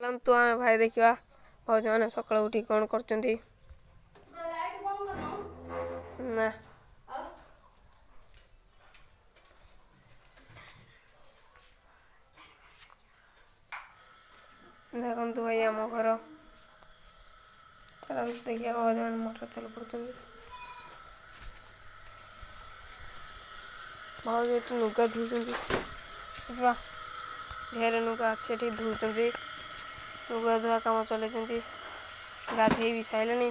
चलतु आम भाई देखा भाज मैंने सकाल उठी कौन कर देखु भाई आम घर चल देखिए भाज मैंने मोटर चल पड़ते भाज ये नुगा धुचुं ढेर नुगा अच्छे धुचुं नुगा धुआ कम चल गाधे भी सारे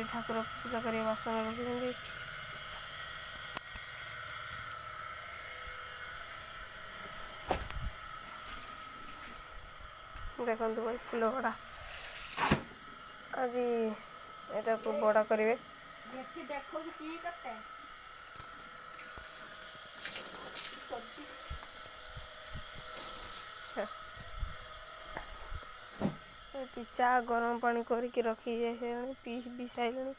ठाकुर पूजा कर बासन रखी देखु भाई फुल बड़ा आज एटा को बड़ा करेंगे चा गरम पानी करके रखी जाए पी भी सारे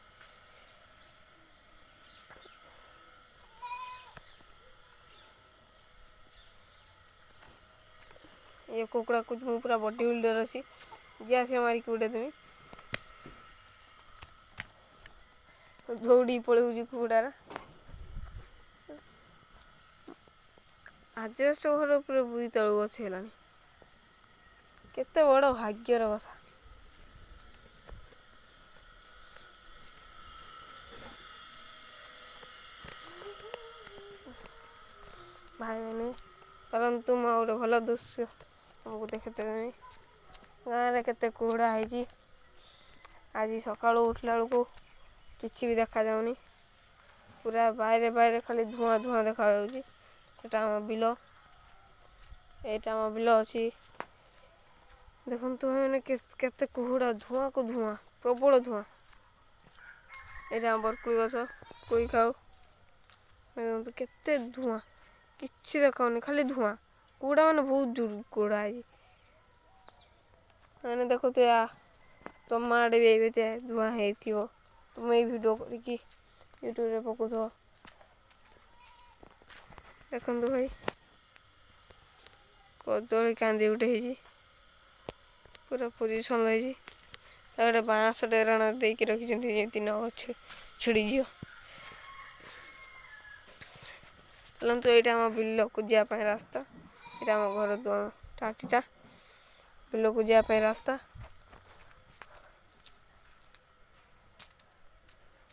ये कुकड़ा कुछ मु पूरा बॉडी बिल्डर अच्छी जी आस मारिक उड़े देमी दौड़ी पड़े कुकड़ार आजबेस्ट घर पूरे बुई तलू गछ है केते बड़ भाग्यर कथा भाई मैंने परंतु मैं गोटे भल दृश्य तुमको देखते देवी गाँव में केते कुहड़ा है आज सका उठला बेलू कि भी देखा जाऊनी पूरा बाहर बाहर खाली धुआं धुआं देखा आम बिल यहाँ बिल अच्छी देखु मैंने केते कुहड़ा धुआं को धुआं प्रबल धुआं यहाँ बरकुड़ी गछ कोई खाऊ केते धुआं किसी देखाऊनी खाली धुआं कुड़ा मैंने बहुत जोर कुड़ा है मैंने देखो तुम आड़े भी ये धुआं हो तुम ये वीडियो करके यूट्यूब रे पकाउथ देखु भाई कदली कांदी गोटे पूरा पोजिशन रही गोटे बाँस डेराण देकी रखी जमी न छिड़ी चलतु यहाँ आम बिल को जावाई रास्ता यहाँ आम घर टाटीटा बिल को जावाई रास्ता